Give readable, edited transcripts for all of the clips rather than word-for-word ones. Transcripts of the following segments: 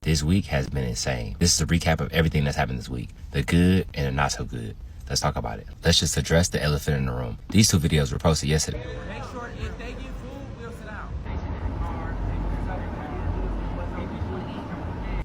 This week has been insane. This is a recap of everything that's happened this week. The good and the not so good. Let's talk about it. Let's just address the elephant in the room. These two videos were posted yesterday. Make sure if they get food, we'll sit down.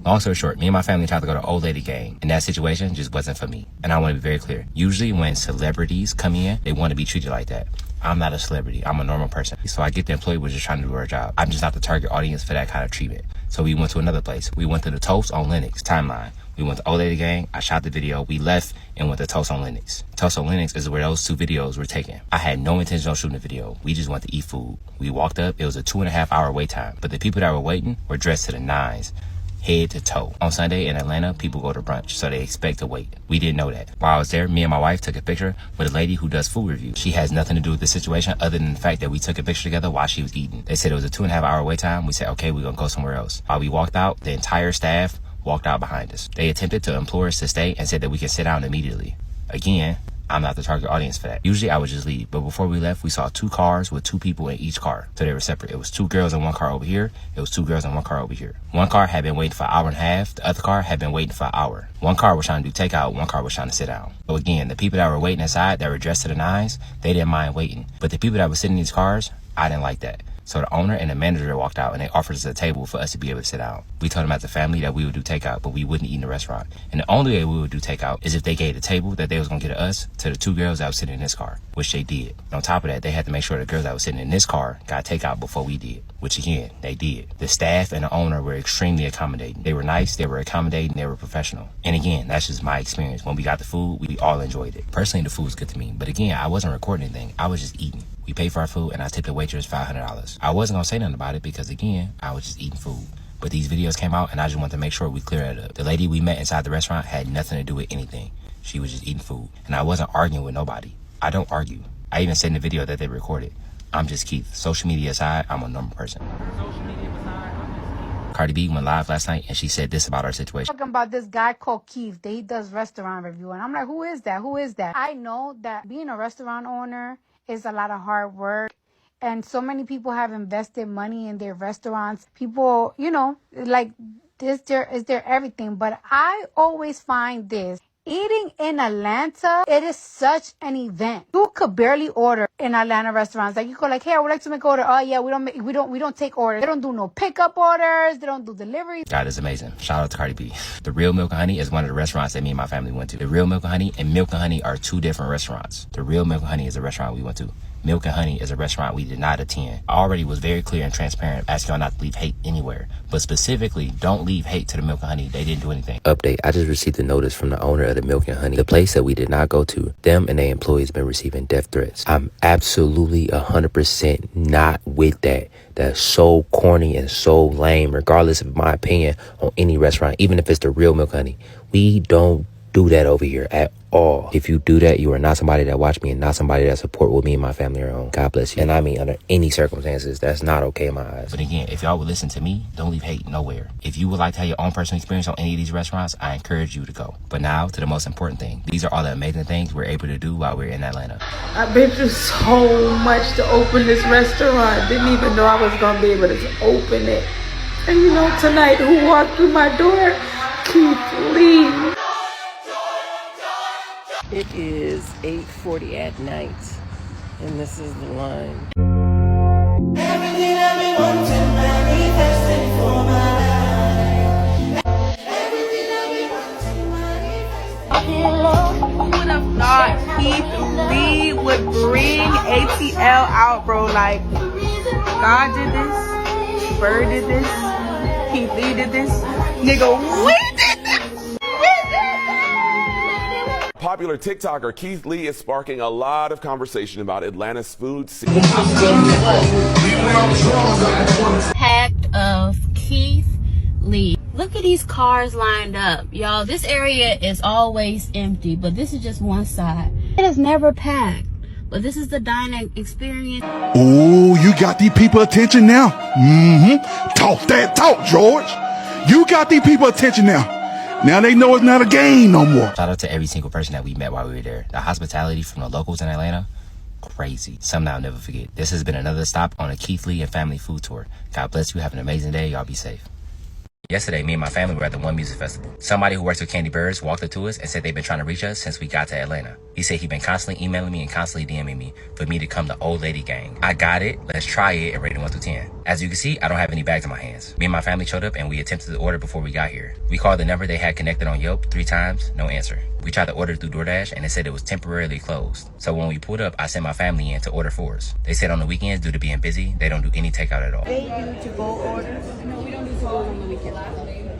Long story short, me and my family tried to go to Old Lady Gang, and that situation just wasn't for me. And I want to be very clear. Usually when celebrities come in, they want to be treated like that. I'm not a celebrity. I'm a normal person. So I get the employee was just trying to do her job. I'm just not the target audience for that kind of treatment. So we went to another place. We went to the Toast on Linux timeline. We went to Old Lady Gang. I shot the video. We left and went to Toast on Linux. Toast on Linux is where those two videos were taken. I had no intention of shooting the video. We just went to eat food. We walked up. It was a 2.5 hour wait time. But the people that were waiting were dressed to the nines, head to toe. On Sunday in Atlanta, people go to brunch, so they expect to wait. We didn't know that. While I was there, me and my wife took a picture with a lady who does food reviews. She has nothing to do with the situation other than the fact that we took a picture together while she was eating. They said it was a 2.5 hour wait time. We said, okay, we're gonna go somewhere else. While we walked out, the entire staff walked out behind us. They attempted to implore us to stay and said that we can sit down immediately. Again, I'm not the target audience for that. Usually I would just leave, but before we left, we saw 2 cars with 2 people in each car. So they were separate. It was 2 girls in one car over here. It was 2 girls in one car over here. One car had been waiting for an hour and a half. The other car had been waiting for an hour. One car was trying to do takeout. One car was trying to sit down. So again, the people that were waiting inside that were dressed to the nines, they didn't mind waiting. But the people that were sitting in these cars, I didn't like that. So the owner and the manager walked out and they offered us a table for us to be able to sit down. We told them as a family that we would do takeout, but we wouldn't eat in the restaurant. And the only way we would do takeout is if they gave the table that they was going to get us to the 2 girls that was sitting in this car, which they did. And on top of that, they had to make sure the girls that was sitting in this car got takeout before we did, which again, they did. The staff and the owner were extremely accommodating. They were nice, they were accommodating, they were professional. And again, that's just my experience. When we got the food, we all enjoyed it. Personally, the food was good to me. But again, I wasn't recording anything. I was just eating. We paid for our food and I tipped the waitress $500. I wasn't gonna say nothing about it because again, I was just eating food. But these videos came out and I just wanted to make sure we clear that up. The lady we met inside the restaurant had nothing to do with anything. She was just eating food. And I wasn't arguing with nobody. I don't argue. I even said in the video that they recorded. I'm just Keith. Social media aside, I'm a normal person. Cardi B went live last night and she said this about our situation. Talking about this guy called Keith. He does restaurant review. And I'm like, who is that? Who is that? I know that being a restaurant owner is a lot of hard work. And so many people have invested money in their restaurants. People, you know, like this is their everything. But I always find this. Eating in Atlanta, it is such an event. You could barely order in Atlanta restaurants. Like you go like, hey, I would like to make an order. Oh yeah, we don't take orders. They don't do no pickup orders. They don't do deliveries. God is amazing. Shout out to Cardi B. The Real Milk and Honey is one of the restaurants that me and my family went to. The Real Milk and Honey and Milk and Honey are 2 different restaurants. The Real Milk and Honey is a restaurant we went to. Milk and Honey is a restaurant we did not attend. I already was very clear and transparent, asking y'all not to leave hate anywhere. But specifically, don't leave hate to the Milk and Honey. They didn't do anything. Update, I just received a notice from the owner of the Milk and Honey. The place that we did not go to, them and their employees been receiving death threats. I'm absolutely 100% not with that. That's so corny and so lame, regardless of my opinion on any restaurant, even if it's the Real Milk and Honey. We don't do that over here at all. If you do that, you are not somebody that watch me and not somebody that support what me and my family are on. God bless you. And I mean, under any circumstances, that's not okay in my eyes. But again, if y'all would listen to me, don't leave hate nowhere. If you would like to have your own personal experience on any of these restaurants, I encourage you to go. But now to the most important thing. These are all the amazing things we're able to do while we're in Atlanta. I've been through so much to open this restaurant. Didn't even know I was going to be able to open it. And you know, tonight, who walked through my door? Keith Lee. It is 8:40 at night, and this is the line. Everything I've been wanting, manifesting for my life. Everything I've been wanting, manifesting. Who would have thought Keith Lee would bring ATL out, bro? Like, God did this, Bird did this, Keith Lee did this, nigga, we did this! Popular TikToker Keith Lee is sparking a lot of conversation about Atlanta's food scene. Packed of Keith Lee. Look at these cars lined up. Y'all, this area is always empty, but this is just one side. It is never packed, but this is the dining experience. Oh, you got these people attention now? Talk that talk, George. You got these people attention now. Now they know it's not a game no more. Shout out to every single person that we met while we were there. The hospitality from the locals in Atlanta, crazy. Something I'll never forget. This has been another stop on a Keith Lee and family food tour. God bless you. Have an amazing day. Y'all be safe. Yesterday, me and my family were at the One Music Festival. Somebody who works with Candy Birds walked up to us and said they've been trying to reach us since we got to Atlanta. He said he'd been constantly emailing me and constantly DMing me for me to come to Old Lady Gang. I got it, let's try it, and rated 1 through 10. As you can see, I don't have any bags in my hands. Me and my family showed up and we attempted to order before we got here. We called the number they had connected on Yelp 3 times, no answer. We tried to order through DoorDash and it said it was temporarily closed. So when we pulled up, I sent my family in to order for us. They said on the weekends, due to being busy, they don't do any takeout at all. They do to-go orders? No, we don't do to-go on the weekend.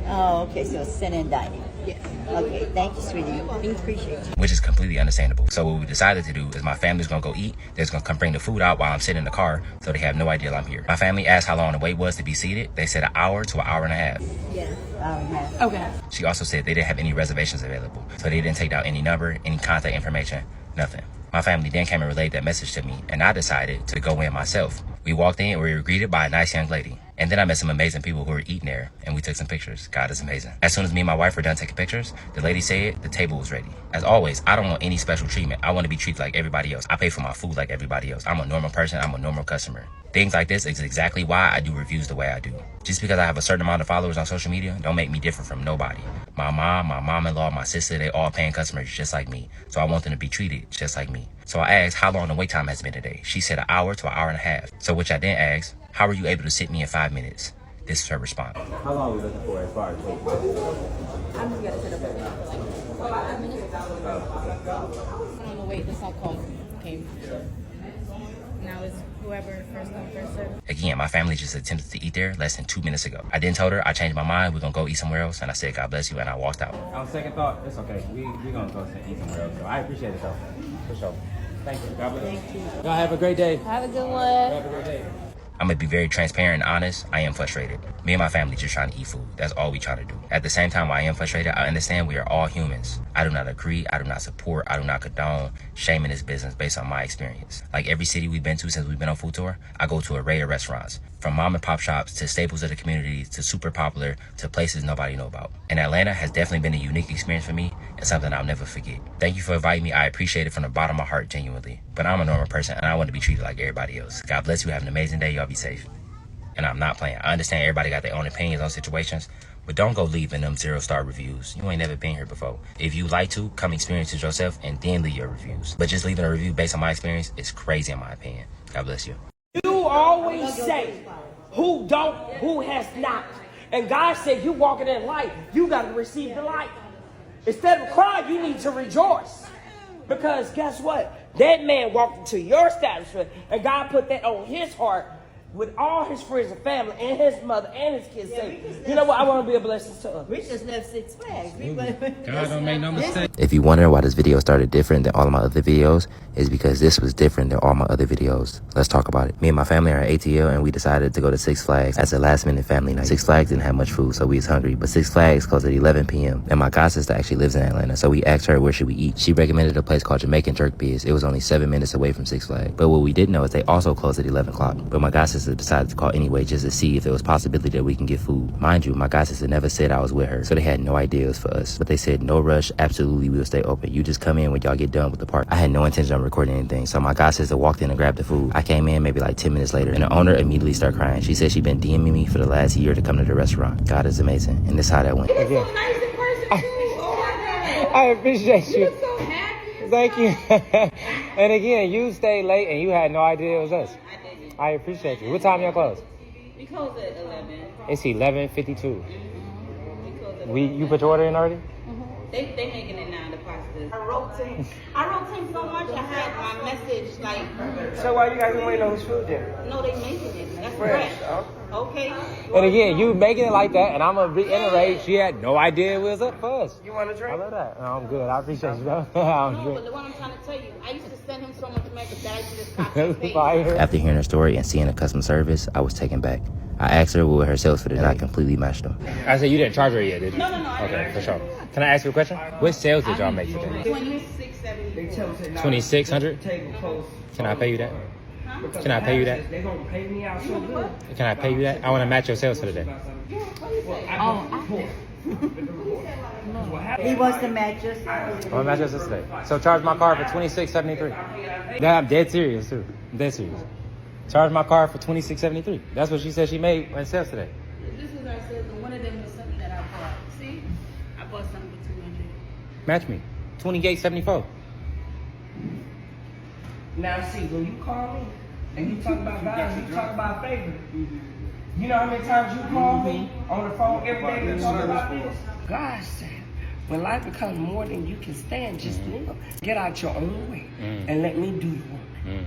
Oh, okay, so sit-in dining. Yes. Okay, thank you, sweetie. We appreciate you. Which is completely understandable. So what we decided to do is my family's gonna go eat. They're just gonna come bring the food out while I'm sitting in the car, so they have no idea I'm here. My family asked how long the wait was to be seated. They said an hour to an hour and a half. Yes, hour and a half. Okay. She also said they didn't have any reservations available, so they didn't take down any number, any contact information, nothing. My family then came and relayed that message to me, and I decided to go in myself. We walked in and we were greeted by a nice young lady. And then I met some amazing people who were eating there, and we took some pictures. God is amazing. As soon as me and my wife were done taking pictures, the lady said the table was ready. As always, I don't want any special treatment. I want to be treated like everybody else. I pay for my food like everybody else. I'm a normal person. I'm a normal customer. Things like this is exactly why I do reviews the way I do. Just because I have a certain amount of followers on social media don't make me different from nobody. My mom, my mom-in-law, my sister, they all paying customers just like me. So I want them to be treated just like me. So I asked how long the wait time has been today. She said an hour to an hour and a half. So which I then asked, how were you able to sit me in 5 minutes? This is her response. How long are we looking for as far as waiting? I'm just gonna sit up there for like 5 minutes. On the wait, this all call came. Now it's whoever first come, first serve. Again, my family just attempted to eat there less than 2 minutes ago. I then told her I changed my mind. We're gonna go eat somewhere else. And I said, God bless you. And I walked out. On second thought, it's okay. We gonna go eat somewhere else. So I appreciate it though. For sure. Thank you. God bless. Thank you. Y'all have a great day. Have a good one. Have a great day. I'm gonna be very transparent and honest. I am frustrated. Me and my family just trying to eat food. That's all we try to do. At the same time, while I am frustrated, I understand we are all humans. I do not agree, I do not support, I do not condone shaming this business based on my experience. Like every city we've been to since we've been on food tour, I go to a array of restaurants. From mom and pop shops to staples of the community to super popular to places nobody know about. And Atlanta has definitely been a unique experience for me and something I'll never forget. Thank you for inviting me. I appreciate it from the bottom of my heart, genuinely. But I'm a normal person and I want to be treated like everybody else. God bless you. Have an amazing day. Y'all be safe. And I'm not playing. I understand everybody got their own opinions on situations, but don't go leaving them 0-star reviews. You ain't never been here before. If you like to, come experience it yourself and then leave your reviews. But just leaving a review based on my experience is crazy in my opinion. God bless you. You always say, who has not. And God said, you walking in light, you got to receive the light. Instead of crying, you need to rejoice. Because guess what? That man walked into your establishment and God put that on his heart with all his friends and family and his mother and his kids say, you know what, I want to be a blessing to us. We just left Six Flags. God don't make no mistake. If you wonder why this video started different than all of my other videos, it's because this was different than all my other videos. Let's talk about it. Me and my family are at ATL and we decided to go to Six Flags as a last minute family night. Six Flags didn't have much food, so we was hungry, but Six Flags closed at 11 p.m. And my god sister actually lives in Atlanta, so we asked her where should we eat. She recommended a place called Jamaican Jerk Biz. It was only 7 minutes away from Six Flags. But what we didn't know is they also closed at 11 o'clock. But my god sister decided to call anyway just to see if there was possibility that we can get food. Mind you, my god sister never said I was with her, so they had no idea it was for us. But they said no rush, absolutely we will stay open. You just come in when y'all get done with the party. I had no intention of recording anything, so my god sister walked in and grabbed the food. I came in maybe like 10 minutes later and the owner immediately started crying. She said she'd been DMing me for the last year to come to the restaurant. God is amazing, and this is how that went. Again. I appreciate you. Thank you. And again, you stayed late and you had no idea it was us. I appreciate you. What time y'all close? We close at 11. It's 11:52. You put your order in already? They making it now, the pasta. I wrote team so much, I had my message like... So why you guys been waiting on this food then? No, they making it. That's Fresh. fresh. Okay. And again, you making it like that, and I'm going to reiterate, she had no idea it was up for us. You want a drink? I love that. No, I'm good. I appreciate you, bro. No, but the one I'm trying to tell you, I used to send him so much money that I used to just After hearing her story and seeing the customer service, I was taken back. I asked her what her sales for the day, and I completely matched them. I said you didn't charge her yet, did you? No. Okay, for sure. Can I ask you a question? What sales did y'all make today? 2670. 2,600? Can I pay you that? Can I pay you that? They gonna pay me out so good. Can I pay you that? I want to match your sales for the day. He wants to match us. I want to match your sales today. So charge my card for $26.73. Yeah, I'm dead serious too. I'm dead serious. Charge my card for $26.73. That's what she said she made in sales today. This was our sales, and one of them was bought something for 200. Match me. 28.74. Now see, when you call me and you talk about value, you talk about favor. You know how many times you call me on the phone every day to talk about this? God said, when life becomes more than you can stand, just live. Get out your own way and let me do the work.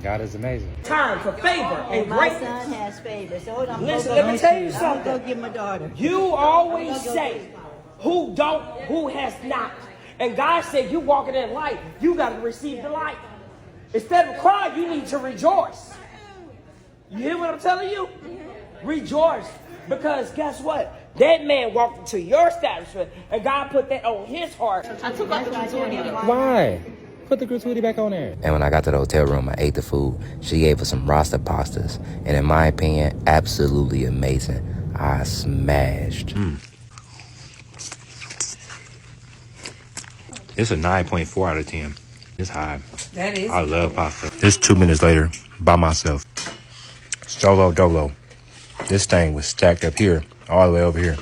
God is amazing. Time for favor and My greatness. son has favor. So hold on. Listen, let me tell you I'm something. gonna go get my daughter. You always say, who has not. And God said, you walking in light, you got to receive the light. Instead of crying, you need to rejoice. You hear what I'm telling you? Rejoice. Because guess what? That man walked into your establishment and God put that on his heart. I took out the gratuity. Why? Put the gratuity back on there. And when I got to the hotel room, I ate the food. She gave us some rasta pastas. And in my opinion, absolutely amazing. I smashed. It's a 9.4 out of 10. It's high. That is. I love pasta. This 2 minutes later, by myself. Solo dolo. This thing was stacked up here, all the way over here.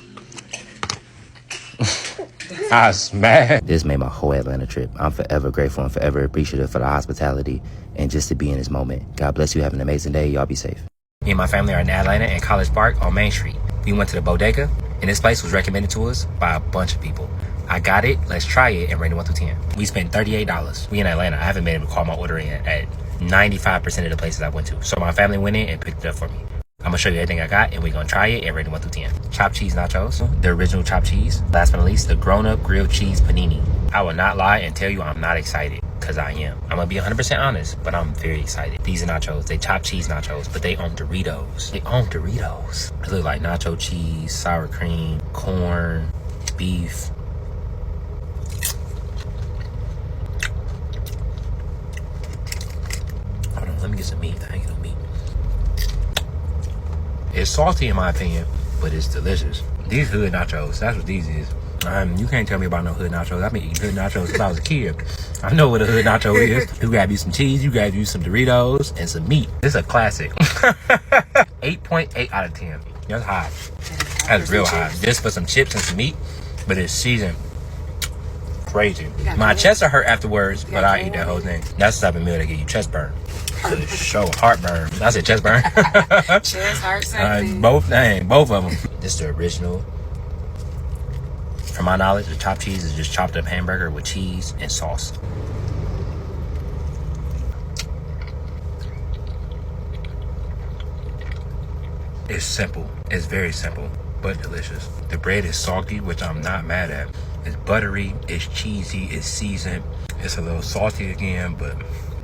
I smashed. This made my whole Atlanta trip. I'm forever grateful and forever appreciative for the hospitality and just to be in this moment. God bless you. Have an amazing day. Y'all be safe. Me and my family are in Atlanta in College Park on Main Street. We went to the bodega, and this place was recommended to us by a bunch of people. I got it, let's try it, and rate it 1 through 10. We spent $38. We in Atlanta. I haven't been able to call my order in at 95% of the places I went to. So my family went in and picked it up for me. I'm gonna show you everything I got, and we're gonna try it and rate it 1 through 10. Chopped cheese nachos, the original chopped cheese. Last but not least, the grown-up grilled cheese panini. I will not lie and tell you I'm not excited, because I am. I'm gonna be 100% honest, but I'm very excited. These are nachos. They chopped cheese nachos, but they own Doritos. They own Doritos. They look like nacho cheese, sour cream, corn, beef. Hold on, let me get some meat. I ain't get no meat. It's salty in my opinion, but it's delicious. These hood nachos, that's what these is. You can't tell me about no hood nachos. I've been eating hood nachos since I was a kid. I know what a hood nacho is. You grab you some cheese, you grab you some Doritos, and some meat. This is a classic. 8.8 out of 10. That's high. That's real high. Just for some chips and some meat, but it's seasoned. Crazy. My chest will hurt afterwards, but I eat that whole thing. That's the type of meal that give you chest burn. Show heartburn. I said chest burn. Chest, heart, same both of them. This is the original. From my knowledge, the chopped cheese is just chopped up hamburger with cheese and sauce. It's simple. It's very simple, but delicious. The bread is salty, which I'm not mad at. It's buttery, it's cheesy, it's seasoned. It's a little salty again, but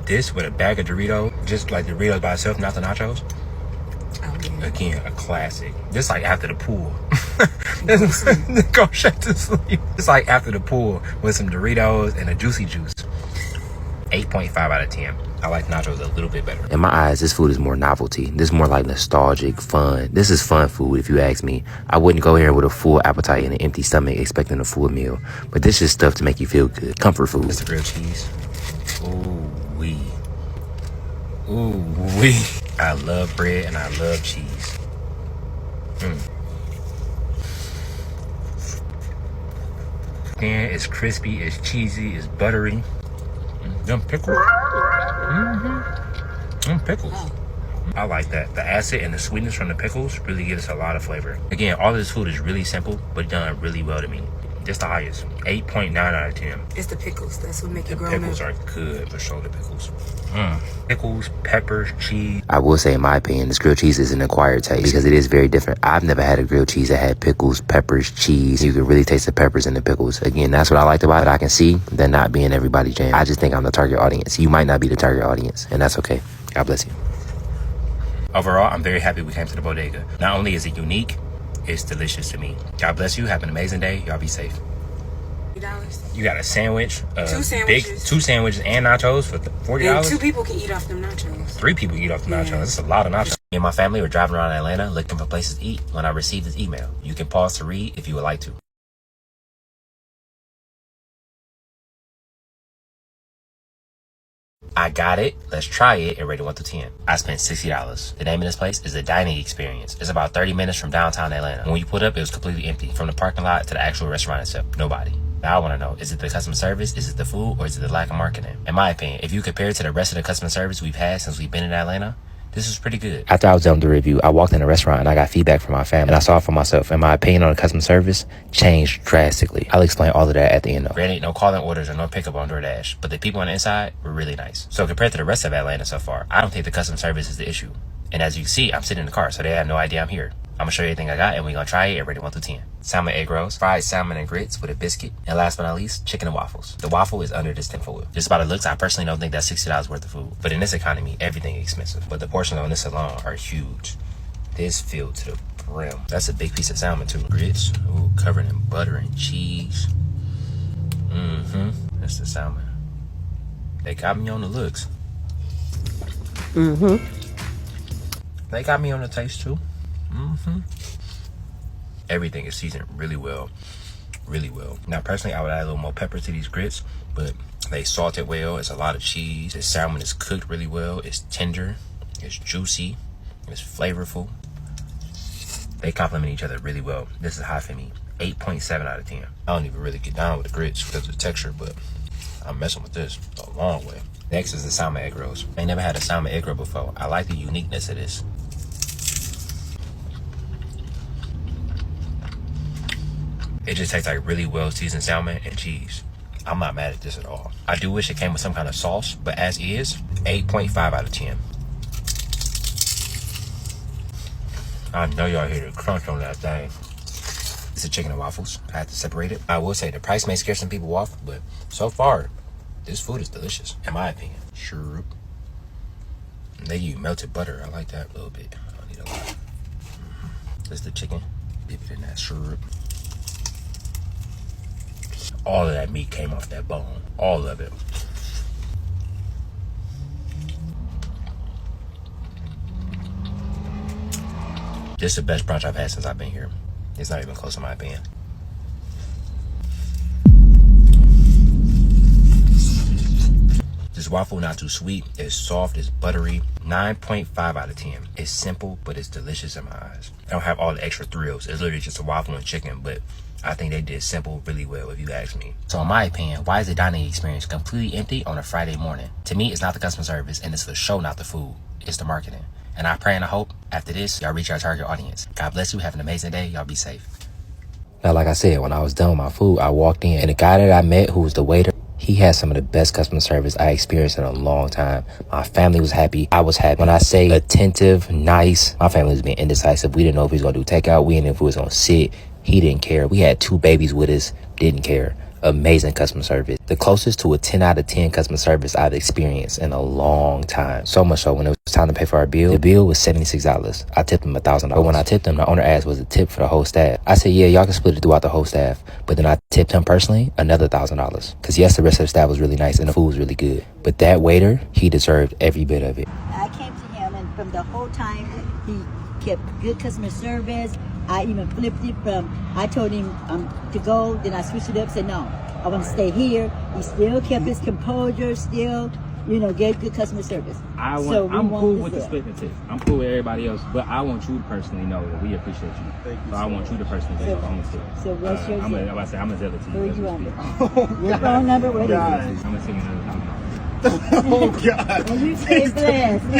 this with a bag of Doritos, just like the Doritos by itself, not the nachos. Again, a classic. This like after the pool. Go straight to sleep. It's like after the pool with some Doritos and a juicy juice. 8.5 out of 10. I like nachos a little bit better. In my eyes, this food is more novelty. This is more like nostalgic, fun. This is fun food, if you ask me. I wouldn't go here with a full appetite and an empty stomach expecting a full meal. But this is stuff to make you feel good. Comfort food. It's the grilled cheese. Ooh-wee. Ooh-wee. I love bread and I love cheese. And it's crispy, it's cheesy, it's buttery. Them pickles. Them pickles. I like that. The acid and the sweetness from the pickles really gives us a lot of flavor. Again, all of this food is really simple, but done really well to me. This the highest. 8.9 out of 10. It's the pickles. That's what make it grow. The pickles are good, for sure, the pickles. Pickles, peppers, cheese. I will say, in my opinion, this grilled cheese is an acquired taste because it is very different. I've never had a grilled cheese that had pickles, peppers, cheese. You can really taste the peppers and the pickles. Again, that's what I liked about it. I can see that not being everybody's jam. I just think I'm the target audience. You might not be the target audience, and that's okay. God bless you. Overall, I'm very happy we came to the bodega. Not only is it unique, it's delicious to me. God bless you. Have an amazing day. Y'all be safe. $40. You got a sandwich, Two sandwiches. two sandwiches and nachos for $40. And 2 people can eat off them nachos. 3 people eat off the nachos. That's a lot of nachos. Me and my family were driving around Atlanta looking for places to eat when I received this email. You can pause to read if you would like to. I got it, let's try it, and rate it 1 through 10. I spent $60. The name of this place is the Dining Experience. It's about 30 minutes from downtown Atlanta. When we pulled up, it was completely empty. From the parking lot to the actual restaurant itself, nobody. Now I want to know, is it the customer service, is it the food, or is it the lack of marketing? In my opinion, if you compare it to the rest of the customer service we've had since we've been in Atlanta, this was pretty good. After I was done with the review, I walked in the restaurant and I got feedback from my family. And I saw it for myself. And my opinion on the customer service changed drastically. I'll explain all of that at the end though. Granted, no calling orders or no pickup on DoorDash. But the people on the inside were really nice. So compared to the rest of Atlanta so far, I don't think the customer service is the issue. And as you can see, I'm sitting in the car, so they have no idea I'm here. I'm gonna show you everything I got and we're gonna try it and rate it 1 through 10. Salmon egg rolls, fried salmon and grits with a biscuit, and last but not least, chicken and waffles. The waffle is under this tinfoil. Just by the looks, I personally don't think that's $60 worth of food. But in this economy, everything is expensive. But the portions on this alone are huge. This filled to the brim. That's a big piece of salmon too. Grits, ooh, covered in butter and cheese. That's the salmon. They got me on the looks. They got me on the taste too. Everything is seasoned really well. Really well. Now, personally, I would add a little more pepper to these grits, but they salted well. It's a lot of cheese. The salmon is cooked really well. It's tender. It's juicy. It's flavorful. They complement each other really well. This is high for me. 8.7 out of 10. I don't even really get down with the grits because of the texture, but I'm messing with this a long way. Next is the salmon egg rolls. I ain't never had a salmon egg roll before. I like the uniqueness of this. It just tastes like really well seasoned salmon and cheese. I'm not mad at this at all. I do wish it came with some kind of sauce, but as is, 8.5 out of 10. I know y'all hear the crunch on that thing. It's a chicken and waffles. I have to separate it. I will say the price may scare some people off, but so far, this food is delicious, in my opinion. Sure. They use melted butter. I like that a little bit. I don't need a lot. This is the chicken. Dip it in that syrup. All of that meat came off that bone. All of it. This is the best brunch I've had since I've been here. It's not even close in my opinion. This waffle not too sweet. It's soft. It's buttery. 9.5 out of 10. It's simple, but it's delicious in my eyes. I don't have all the extra thrills. It's literally just a waffle and chicken, but I think they did simple really well, if you ask me. So in my opinion, why is the dining experience completely empty on a Friday morning? To me, it's not the customer service, and it's the show, not the food. It's the marketing. And I pray and I hope after this, y'all reach our target audience. God bless you. Have an amazing day. Y'all be safe. Now, like I said, when I was done with my food, I walked in, and the guy that I met, who was the waiter, he had some of the best customer service I experienced in a long time. My family was happy. I was happy. When I say attentive, nice, my family was being indecisive. We didn't know if he was going to do takeout. We didn't know if he was going to sit. He didn't care. We had 2 babies with us. Didn't care. Amazing customer service. The closest to a 10 out of 10 customer service I've experienced in a long time. So much so when it was time to pay for our bill, the bill was $76. I tipped him $1,000. But when I tipped him, the owner asked was a tip for the whole staff. I said, yeah, y'all can split it throughout the whole staff. But then I tipped him personally another $1,000. Because yes, the rest of the staff was really nice and the food was really good. But that waiter, he deserved every bit of it. I came to him, and from the whole time, he kept good customer service. I even flipped it from, I told him to go, then I switched it up, said no, I want to stay here. He still kept his composure, still, gave good customer service. I'm cool with the split the tip. I'm cool with everybody else, but I want you to personally know that we appreciate you. Thank you. So I want you to personally get on the tip. So what's your I'm gonna tell you. Where you on it? Your phone number, what is it? I'm gonna sing another time. Oh, God. And you stay blessed.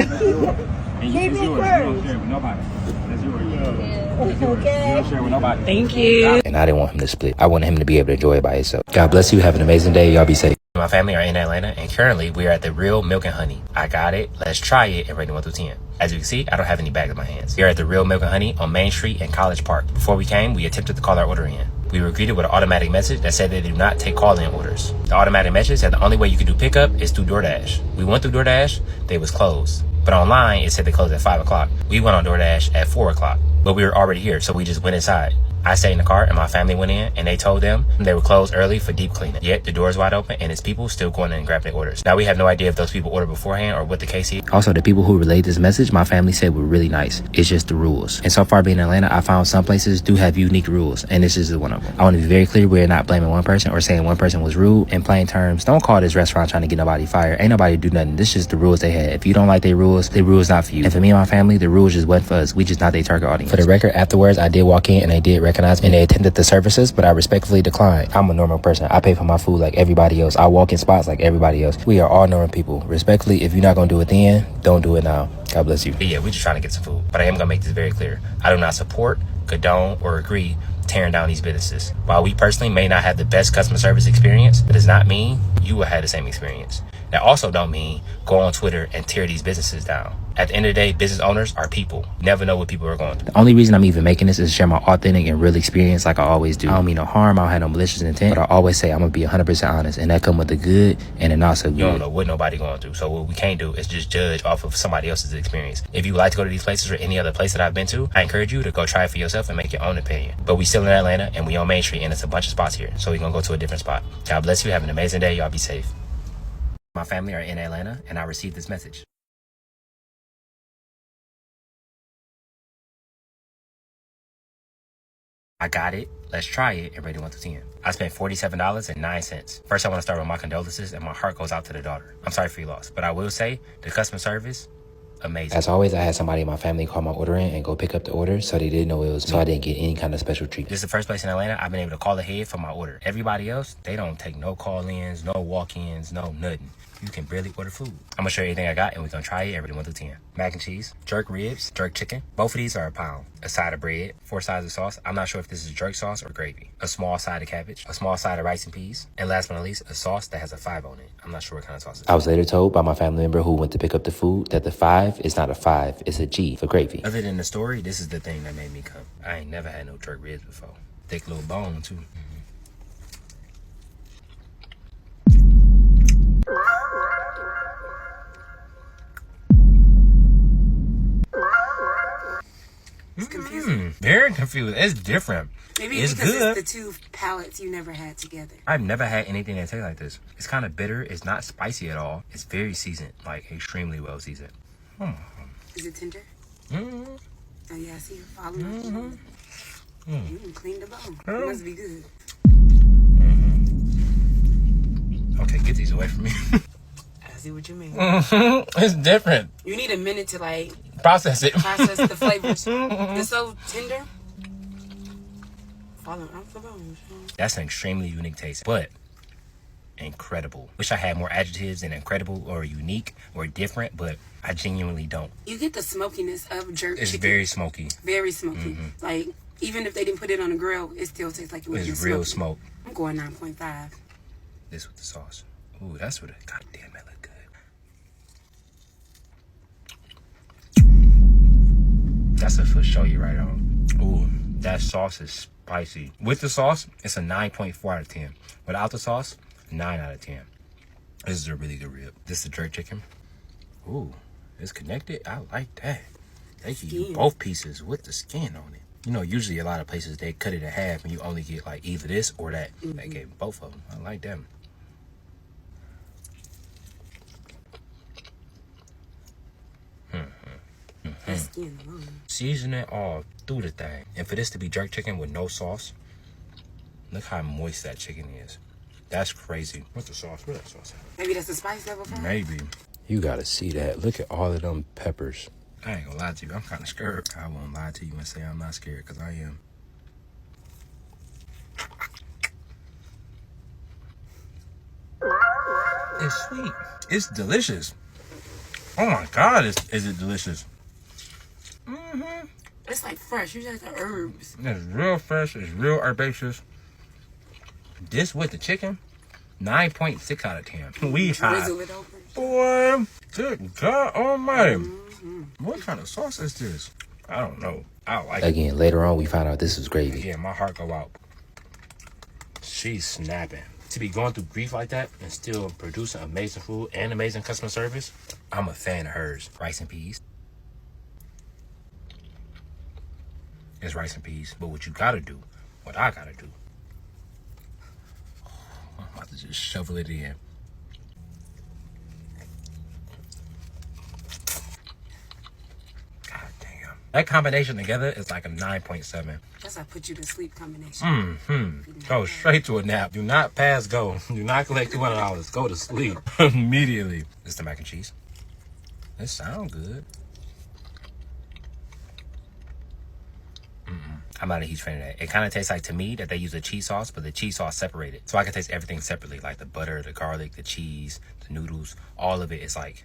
Keep it yours. You don't share it with nobody. That's yours. Okay. You don't share it with nobody. Thank you. And I didn't want him to split. I wanted him to be able to enjoy it by himself. God bless you. Have an amazing day. Y'all be safe. My family are in Atlanta, and currently we are at the Real Milk and Honey. I got it. Let's try it and rate it 1 through 10. As you can see, I don't have any bags in my hands. We are at the Real Milk and Honey on Main Street in College Park. Before we came, we attempted to call our order in. We were greeted with an automatic message that said they do not take call-in orders. The automatic message said the only way you can do pickup is through DoorDash. We went through DoorDash, they was closed. But online, it said they closed at 5 o'clock. We went on DoorDash at 4 o'clock. But we were already here, so we just went inside. I stayed in the car and my family went in, and they told them they were closed early for deep cleaning. Yet the door's wide open and it's people still going in and grabbing their orders. Now we have no idea if those people ordered beforehand or what the case is. Also, the people who relayed this message, my family said were really nice. It's just the rules. And so far being in Atlanta, I found some places do have unique rules, and this is one of them. I want to be very clear, we're not blaming one person or saying one person was rude. In plain terms, don't call this restaurant trying to get nobody fired. Ain't nobody do nothing. This is just the rules they had. If you don't like their rules not for you. And for me and my family, the rules just wasn't for us. We just not their target audience. For the record, afterwards, I did walk in and they did recognize me and they attended the services, but I respectfully declined. I'm a normal person. I pay for my food like everybody else. I walk in spots like everybody else. We are all normal people. Respectfully, if you're not gonna do it then, don't do it now. God bless you. But yeah, we're just trying to get some food. But I am gonna make this very clear. I do not support, condone, or agree tearing down these businesses. While we personally may not have the best customer service experience, it does not mean you will have the same experience. That also don't mean go on Twitter and tear these businesses down. At the end of the day, business owners are people. You never know what people are going through. The only reason I'm even making this is to share my authentic and real experience like I always do. I don't mean no harm, I don't have no malicious intent, but I always say I'm gonna be 100% honest, and that come with the good and the not so good. You don't know what nobody going through, so what we can't do is just judge off of somebody else's experience. If you would like to go to these places or any other place that I've been to, I encourage you to go try it for yourself and make your own opinion. But we still in Atlanta, and we on Main Street, and it's a bunch of spots here, so we're gonna go to a different spot. God bless you, have an amazing day, y'all be safe. My family are in Atlanta, and I received this message. I got it. Let's try it. And rated 1 through 10. I spent $47.09. First, I want to start with my condolences, and my heart goes out to the daughter. I'm sorry for your loss, but I will say the customer service, amazing. As always, I had somebody in my family call my order in and go pick up the order, so they didn't know it was me. So I didn't get any kind of special treatment. This is the first place in Atlanta I've been able to call ahead for my order. Everybody else, they don't take no call-ins, no walk-ins, no nothing. You can barely order food. I'm gonna show you everything I got, and we're gonna try it every 1 through 10. Mac and cheese, jerk ribs, jerk chicken. Both of these are a pound. A side of bread, 4 sides of sauce. I'm not sure if this is jerk sauce or gravy. A small side of cabbage, a small side of rice and peas, and last but not least, a sauce that has a 5 on it. I'm not sure what kind of sauce it is. I was later told by my family member who went to pick up the food that the 5 is not a 5, it's a G for gravy. Other than the story, this is the thing that made me come. I ain't never had no jerk ribs before. Thick little bone too. It's confusing. Very confusing. It's different. Maybe it's because good. it's the two palettes you never had together. I've never had anything that tastes like this. It's kind of bitter. It's not spicy at all. It's very seasoned, like extremely well seasoned. Is it tender? Mm-hmm. Oh yeah, I see you following. You can clean the bone. It must be good. Okay, get these away from me. I see what you mean. It's different. You need a minute to like process it. Process the flavors. It's so tender. Falling off the bones. That's an extremely unique taste, but incredible. Wish I had more adjectives than incredible or unique or different, but I genuinely don't. You get the smokiness of jerk chicken. It's very smoky. Very smoky. Like, even if they didn't put it on the grill, it still tastes like it was It's real smoke. I'm going 9.5. This with the sauce. Ooh, that's what it. God damn, that look good. That's a for show you right on. Ooh, that sauce is spicy. With the sauce, it's a 9.4 out of 10. Without the sauce, 9 out of 10. This is a really good rib. This is the jerk chicken. Ooh, it's connected. I like that. They give you both pieces with the skin on it. You know, usually a lot of places, they cut it in half and you only get like either this or that. They gave both of them. I like them. Season it all through the thing. And for this to be jerk chicken with no sauce, look how moist that chicken is. That's crazy. What's the sauce? Where's that sauce at? Maybe that's the spice level. Maybe. You gotta see that. Look at all of them peppers. I ain't gonna lie to you. I'm kind of scared. I won't lie to you and say I'm not scared, because I am. It's sweet. It's delicious. Oh my God, is it delicious? It's like fresh. You just like the herbs. It's real fresh. It's real herbaceous. This with the chicken, 9.6 out of 10. We high. Boy, good God almighty. What kind of sauce is this? I don't know. I like it. Again, later on, we found out this was gravy. Yeah, my heart go out. She's snapping. To be going through grief like that and still producing amazing food and amazing customer service, I'm a fan of hers. Rice and peas. It's rice and peas. But what you gotta do, what I gotta do, I'm about to just shovel it in. That combination together is like a 9.7. That's a put you to sleep combination. Go straight to a nap. Do not pass go. Do not collect $200. Go to sleep immediately. This is the mac and cheese. This sounds good. I'm not a huge fan of that. It kind of tastes like, to me, that they use a cheese sauce, but the cheese sauce separated. So I can taste everything separately, like the butter, the garlic, the cheese, the noodles. All of it is like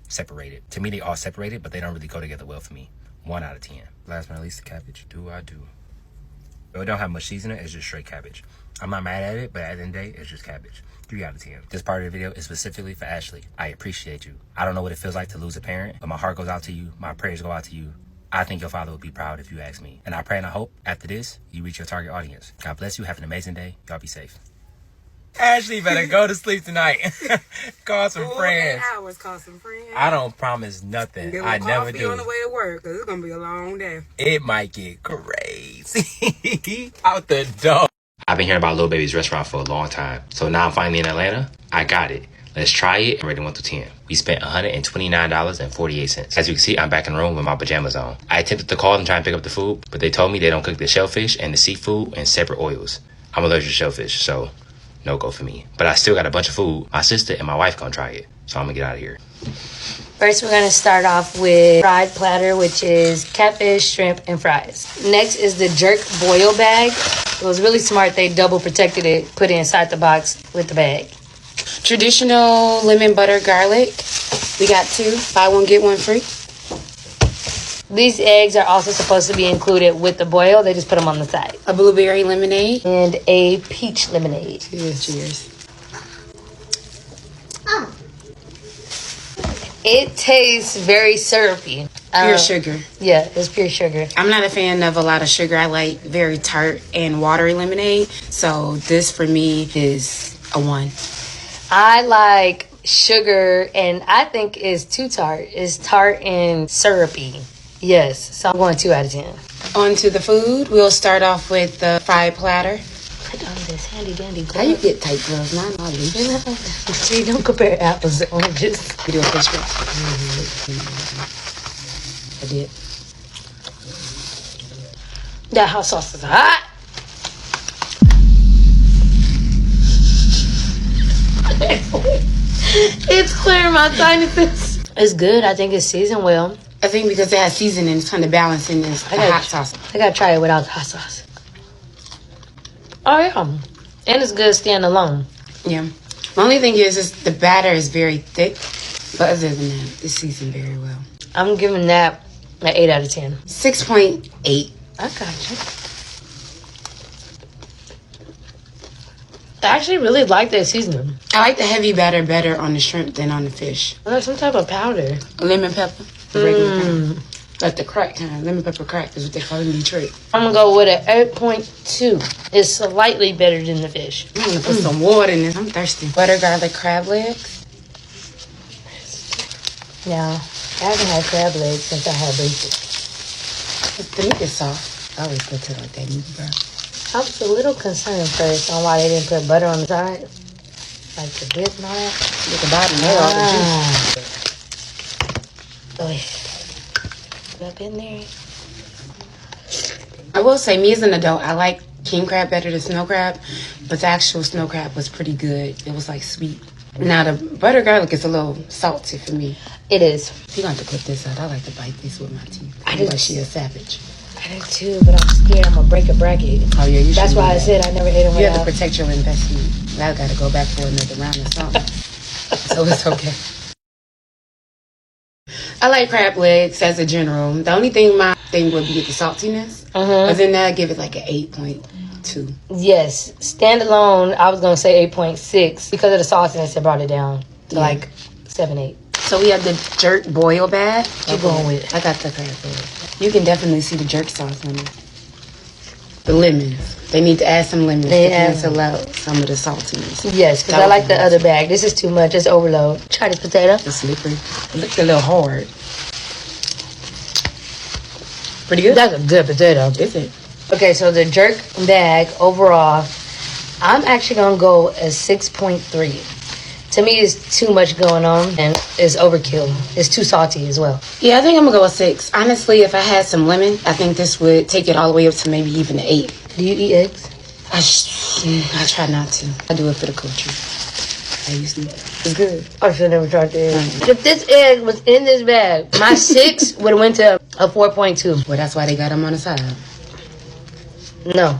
separated. To me, they all separated, but they don't really go together well for me. 1 out of 10. Last but not least, the cabbage. Do I do? It don't have much seasoning. It's just straight cabbage. I'm not mad at it, but at the end of the day, it's just cabbage. 3 out of 10. This part of the video is specifically for Ashley. I appreciate you. I don't know what it feels like to lose a parent, but my heart goes out to you. My prayers go out to you. I think your father would be proud if you ask me. And I pray and I hope after this, you reach your target audience. God bless you. Have an amazing day. Y'all be safe. Ashley better go to sleep tonight. Call some friends. 8 hours, call some friends. I don't promise nothing. I never do. On the way to work, because it's going to be a long day. It might get crazy. Out the door. I've been hearing about Lil Baby's restaurant for a long time. So now I'm finally in Atlanta. I got it. Let's try it. I'm rating 1 through 10. We spent $129.48. As you can see, I'm back in the room with my pajamas on. I attempted to call and try and pick up the food, but they told me they don't cook the shellfish and the seafood in separate oils. I'm allergic to shellfish, so no go for me. But I still got a bunch of food. My sister and my wife gonna try it, so I'm gonna get out of here. First, we're gonna start off with fried platter, which is catfish, shrimp, and fries. Next is the jerk boil bag. It was really smart. They double protected it, put it inside the box with the bag. Traditional lemon butter garlic. We got 2. Buy 1, get 1 free. These eggs are also supposed to be included with the boil. They just put them on the side. A blueberry lemonade. And a peach lemonade. Cheers. It tastes very syrupy. Pure sugar. Yeah, it's pure sugar. I'm not a fan of a lot of sugar. I like very tart and watery lemonade. So this for me is a 1. I like sugar, and I think it's too tart. It's tart and syrupy. Yes, so I'm going 2 out of 10. On to the food. We'll start off with the fried platter. Put on this handy dandy glove. How you get tight gloves? Mine all loose. See, don't compare apples to oranges. You do a fish grip. I did. That hot sauce is hot. It's clearing my sinuses. It's good. I think it's seasoned well. I think because it has seasoning, it's kind of balancing this hot sauce. I gotta try it without the hot sauce. Oh yeah, and it's good standalone. Yeah. The only thing is the batter is very thick, but other than that, it's seasoned very well. I'm giving that an 8 out of 10. 6.8. I got you. I actually really like that seasoning. I like the heavy batter better on the shrimp than on the fish. Like some type of powder. Lemon pepper. The regular kind. Like the crack kind. Lemon pepper crack is what they call it in Detroit. I'm going to go with an 8.2. It's slightly better than the fish. I'm going to put some water in this. I'm thirsty. Butter garlic crab legs. Yeah. I haven't had crab legs since I had basic. The meat is soft. I always go to like that meat, bro. I was a little concerned first on why they didn't put butter on the side. Like the dip and all that. With the bottom there, all the juice. Up in there. I will say, me as an adult, I like king crab better than snow crab, but the actual snow crab was pretty good. It was like sweet. Now the butter garlic is a little salty for me. It is. You're going to have to clip this out. I like to bite this with my teeth. I do. Like she a savage. I do too, but I'm scared I'm gonna break a bracket. Oh yeah, you should. That's why I said I never ate them. You have to protect your investment. I got to go back for another round or something. So it's okay. I like crab legs as a general. The only thing my thing would be the saltiness. But then I give it like an 8.2. Yes, standalone. I was gonna say 8.6 because of the saltiness. It brought it down to like 7, 8. So we have the jerk boil bag. Keep going with it. I got the crab legs. You can definitely see the jerk sauce on it. The lemons. They need to add some lemons to cancel out some of the saltiness. Yes, because I like the other bag. This is too much. It's overload. Try this potato. It's slippery. It looks a little hard. Pretty good? That's a good potato. Is it? Okay, so the jerk bag overall, I'm actually going to go a 6.3. To me, it's too much going on and it's overkill. It's too salty as well. Yeah, I think I'm gonna go with 6. Honestly, if I had some lemon, I think this would take it all the way up to maybe even an 8. Do you eat eggs? I try not to. I do it for the culture. I used to. It's good. I should never tried the egg. If this egg was in this bag, my 6 would have went to a 4.2. Well, that's why they got them on the side. No.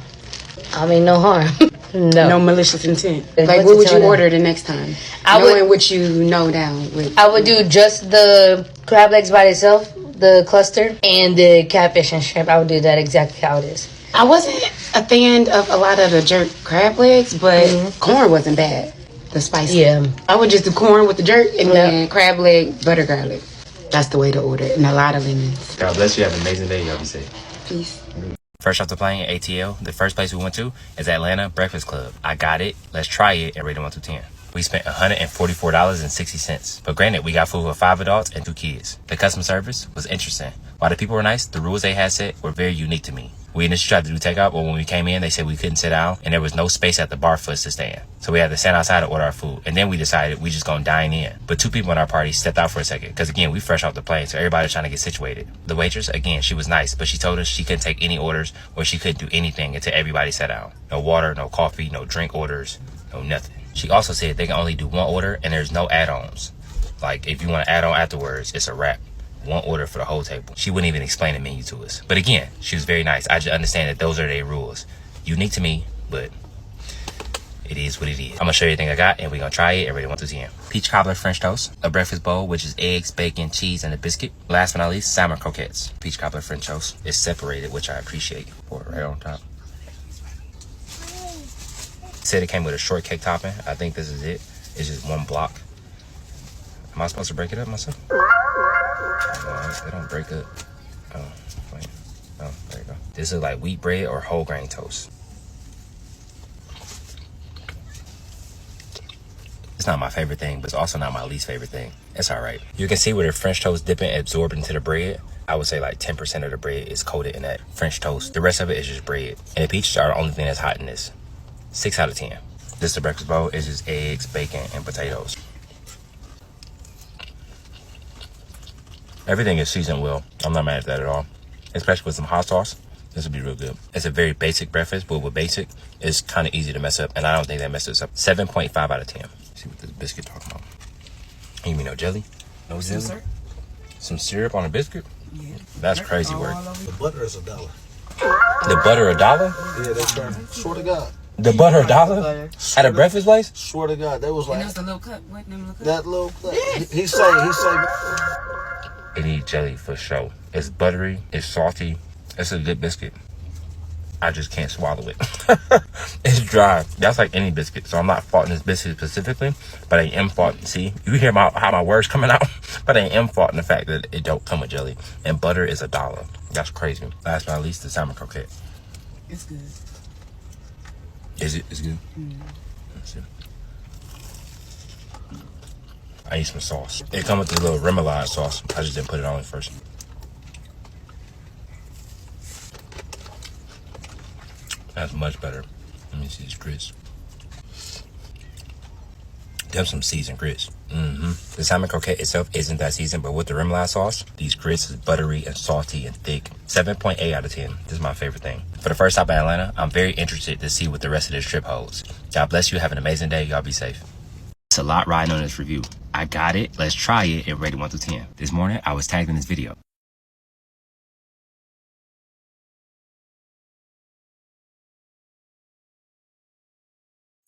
I mean, no harm. No malicious intent. Like, What's what would the you tone order the next time? Knowing what you know now. I would do just the crab legs by itself, the cluster, and the catfish and shrimp. I would do that exactly how it is. I wasn't a fan of a lot of the jerk crab legs, but corn wasn't bad. The spicy. Yeah. I would just do corn with the jerk and then crab leg, butter garlic. That's the way to order it. And a lot of lemons. God bless you. Have an amazing day. Y'all be safe. Peace. First off the plane, ATL. The first place we went to is Atlanta Breakfast Club. I got it. Let's try it and rate it 1 through 10. We spent $144.60. But granted, we got food for 5 adults and 2 kids. The customer service was interesting. While the people were nice, the rules they had set were very unique to me. We initially tried to do takeout, but when we came in, they said we couldn't sit down, and there was no space at the bar for us to stand. So we had to stand outside to order our food, and then we decided we just gonna dine in. But 2 people in our party stepped out for a second, because again, we fresh off the plane, so everybody was trying to get situated. The waitress, again, she was nice, but she told us she couldn't take any orders, or she couldn't do anything until everybody sat down. No water, no coffee, no drink orders, no nothing. She also said they can only do 1 order, and there's no add-ons. Like, if you want to add on afterwards, it's a wrap. 1 order for the whole table. She wouldn't even explain the menu to us. But again, she was very nice. I just understand that those are their rules. Unique to me, but it is what it is. I'm gonna show you everything I got, and we're gonna try it and rate it 1 through 10. Peach cobbler French toast, a breakfast bowl, which is eggs, bacon, cheese, and a biscuit. Last but not least, salmon croquettes. Peach cobbler French toast is separated, which I appreciate. Pour it right on top. Said it came with a shortcake topping. I think this is it. It's just 1 block. Am I supposed to break it up myself? No, they don't break up. Oh, wait. Oh, there you go. This is like wheat bread or whole grain toast. It's not my favorite thing, but it's also not my least favorite thing. It's all right. You can see where the French toast dipping absorbed into the bread. I would say like 10% of the bread is coated in that French toast. The rest of it is just bread. And the peaches are the only thing that's hot in this. 6 out of 10. This is the breakfast bowl. It's just eggs, bacon, and potatoes. Everything is seasoned well. I'm not mad at that at all. Especially with some hot sauce. This would be real good. It's a very basic breakfast, but with basic, it's kind of easy to mess up. And I don't think that messes up. 7.5 out of 10. Let's see what this biscuit talking about. You mean no jelly? No jelly? Syrup? Some syrup on a biscuit? Yeah. That's crazy work. The butter is $1. The butter $1? Yeah, that's right. Swear to God. The butter $1? At a breakfast place? Swear to God, that was like. And that's a little cup. What name of the cup? That little cup. Yes. He say. It needs jelly for sure. It's buttery. It's salty. It's a good biscuit. I just can't swallow it. It's dry. That's like any biscuit. So I'm not faulting this biscuit specifically, but I am faulting. See, you hear how my words coming out, but I am faulting the fact that it don't come with jelly. And butter is $1. That's crazy. Last but not least, the salmon croquette. It's good. Is it? It's good. Let's see. I need some sauce. It comes with this little remoulade sauce. I just didn't put it on at first. That's much better. Let me see these grits. Them some seasoned grits. The salmon croquette itself isn't that seasoned, but with the remoulade sauce, these grits is buttery and salty and thick. 7.8 out of 10. This is my favorite thing. For the first stop at Atlanta, I'm very interested to see what the rest of this trip holds. God bless you. Have an amazing day. Y'all be safe. It's a lot riding on this review. I got it. Let's try it and rate it 1 through 10. This morning, I was tagged in this video.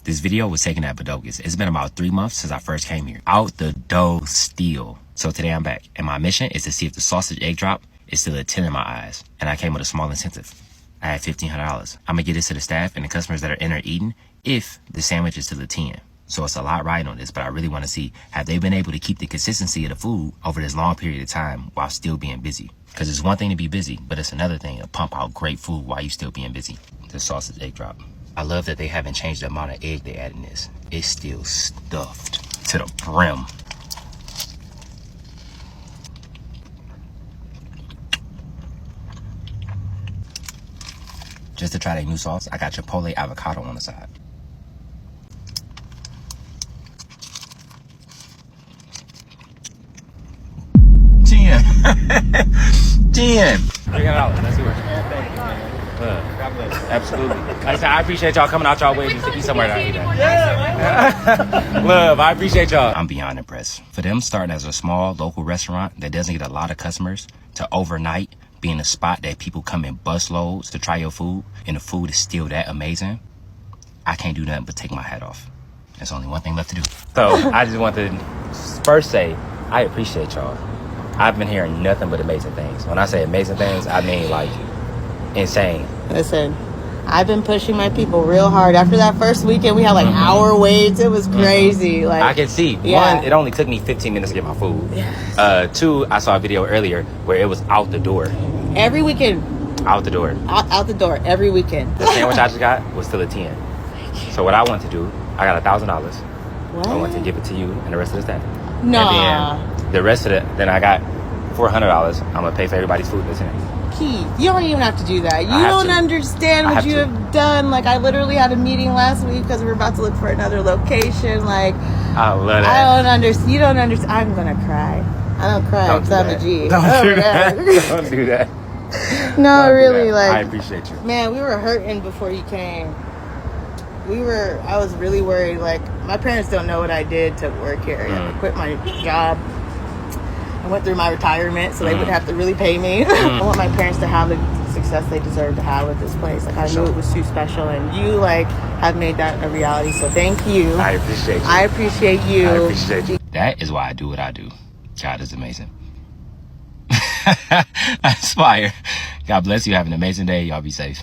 This video was taken at Bodogas. It's been about 3 months since I first came here. Out the dough still. So today I'm back. And my mission is to see if the sausage egg drop is still a 10 in my eyes. And I came with a small incentive. I had $1,500. I'm gonna get this to the staff and the customers that are in there eating if the sandwich is still a 10. So it's a lot riding on this, but I really want to see, have they been able to keep the consistency of the food over this long period of time while still being busy? Because it's one thing to be busy, but it's another thing to pump out great food while you still being busy. The sausage egg drop. I love that they haven't changed the amount of egg they add in this. It's still stuffed to the brim. Just to try their new sauce, I got Chipotle avocado on the side. $10. $300. Let's see what. God bless. Absolutely. Like I said, I appreciate y'all coming out y'all way just to eat somewhere that I eat at. Love, I appreciate y'all. I'm beyond impressed. For them starting as a small local restaurant that doesn't get a lot of customers to overnight being a spot that people come in busloads to try your food, and the food is still that amazing, I can't do nothing but take my hat off. There's only one thing left to do. So I just want to first say, I appreciate y'all. I've been hearing nothing but amazing things. When I say amazing things, I mean like insane. Listen, I've been pushing my people real hard. After that first weekend, we had like hour waits. It was crazy. Like I can see. Yeah. One, it only took me 15 minutes to get my food. Yes. Two, I saw a video earlier where it was out the door. Every weekend. Out the door. Out the door. Every weekend. The sandwich I just got was still a 10. So what I want to do, I got $1,000. What? I want to give it to you and the rest of the staff. Nah. And then the rest of it, then I got $400. I'm gonna pay for everybody's food this year. Keith, you don't even have to do that. You I have don't to. understand I what have you to. have done. Like, I literally had a meeting last week because we were about to look for another location. Like, I love that. I don't understand. You don't understand. I'm gonna cry. I don't cry Don't because do I'm a that. G. Don't Oh, do my that. God. Don't do that. No, Don't do really, that. like, I appreciate you. man, we were hurting before you came. I was really worried. Like, my parents don't know what I did to work here. I quit my job. I went through my retirement so they would have to really pay me. I want my parents to have the success they deserve to have with this place. Like, I knew it was too special, and you, like, have made that a reality. So thank you. I appreciate you. I appreciate you. I appreciate you. That is why I do what I do. God is amazing. I aspire. God bless you. Have an amazing day. Y'all be safe.